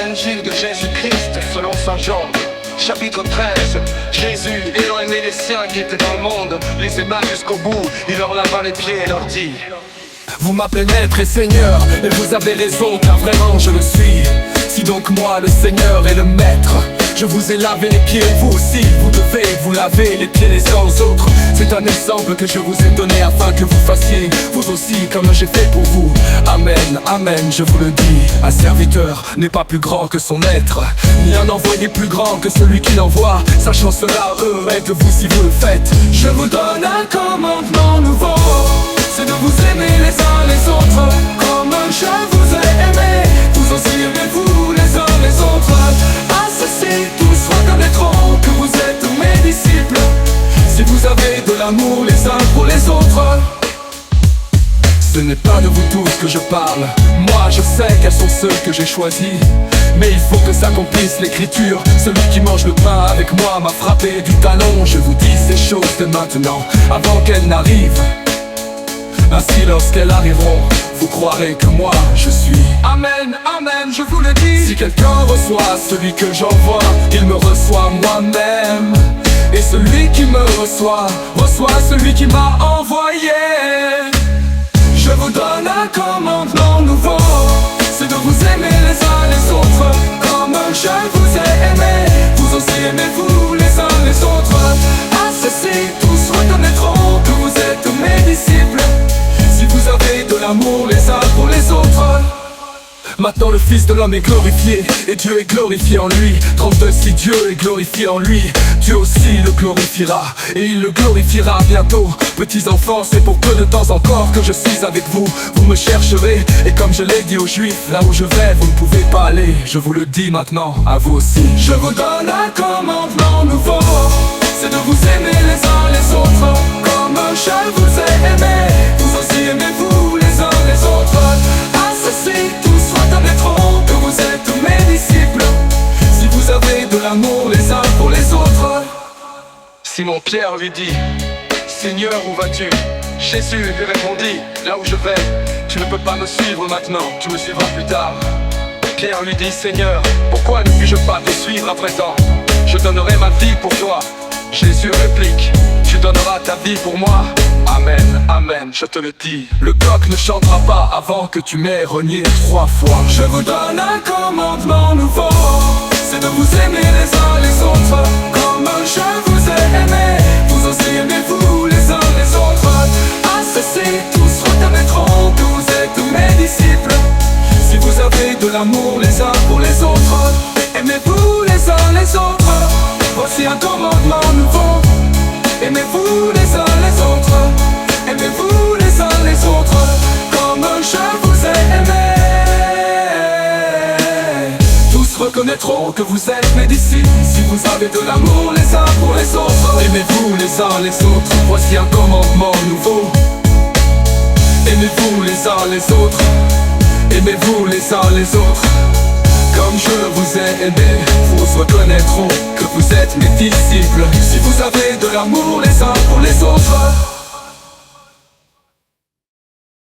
l'évangile de Jésus-Christ selon Saint Jean, chapitre 13. Jésus, ayant aimé les siens qui étaient dans le monde, les aima jusqu'au bout. Il leur lava les pieds et leur dit: vous m'appelez maître et seigneur, et vous avez raison car vraiment je le suis. Si donc moi le seigneur et le maître, je vous ai lavé les pieds, vous aussi vous devez vous laver les pieds les uns aux autres. C'est un exemple que je vous ai donné afin que vous fassiez vous aussi comme j'ai fait pour vous. Amen, amen, je vous le dis. Un serviteur n'est pas plus grand que son maître, ni un envoyé plus grand que celui qui l'envoie. Sachant cela, aidez-vous si vous le faites. Je vous donne un commandement nouveau, c'est de vous aimer les uns les autres comme je vous ai aimé. Vous aussi aimez-vous les uns les autres. À ceci tous reconnaîtront que vous êtes mes disciples, si vous avez de l'amour les uns pour les autres. Ce n'est pas de vous tous que je parle, moi je sais quels sont ceux que j'ai choisis. Mais il faut que s'accomplisse l'écriture, celui qui mange le pain avec moi m'a frappé du talon. Je vous dis ces choses dès maintenant, avant qu'elles n'arrivent. Ainsi lorsqu'elles arriveront, vous croirez que moi je suis. Amen, amen, je vous le dis. Si quelqu'un reçoit celui que j'envoie, il me reçoit moi-même. Et celui qui me reçoit celui qui m'a envoyé. Je vous donne un commandement nouveau, c'est de vous aimer les uns les autres comme je vous ai aimé. Vous aussi aimez-vous les uns les autres. À ceci tous reconnaîtront que vous êtes mes disciples, si vous avez de l'amour les uns pour les autres. Maintenant le Fils de l'homme est glorifié, et Dieu est glorifié en lui. 32. Si Dieu est glorifié en lui, Dieu aussi le glorifiera, et il le glorifiera bientôt. Petits enfants, c'est pour peu de temps encore que je suis avec vous. Vous me chercherez, et comme je l'ai dit aux Juifs, là où je vais, vous ne pouvez pas aller. Je vous le dis maintenant, à vous aussi. Je vous donne un commandement nouveau, c'est de vous aimer les uns les autres comme je vous ai aimé. Vous aussi aimez-vous les uns les autres. À ceci tous reconnaîtront que vous êtes mes disciples, si vous avez de l'amour les uns pour les autres. Simon-Pierre lui dit: Seigneur, où vas-tu? Jésus lui répondit: là où je vais, tu ne peux pas me suivre maintenant, tu me suivras plus tard. Pierre lui dit: Seigneur, pourquoi ne puis-je pas te suivre à présent? Je donnerai ma vie pour toi. Jésus réplique: tu donneras ta vie pour moi. Amen, amen, je te le dis. Le coq ne chantera pas avant que tu m'aies renié 3 fois. Je vous donne un commandement nouveau, c'est de vous aimer les uns les autres comme je vous ai aimé. Vous aussi aimez-vous les uns les autres. À ceci tous reconnaîtront que vous êtes mes disciples, si vous avez de l'amour les uns pour les autres. Aimez-vous les uns les autres. Voici un commandement nouveau, aimez-vous les uns les autres. Aimez-vous les uns les autres comme je vous ai aimé. Tous reconnaîtront que vous êtes mes disciples, si vous avez de l'amour les uns pour les autres. Aimez-vous les uns les autres. Voici un commandement nouveau, aimez-vous les uns les autres. Aimez-vous les uns les autres comme je vous ai aimé. Vous reconnaîtront que vous êtes mes disciples, si vous avez de l'amour les uns pour les autres.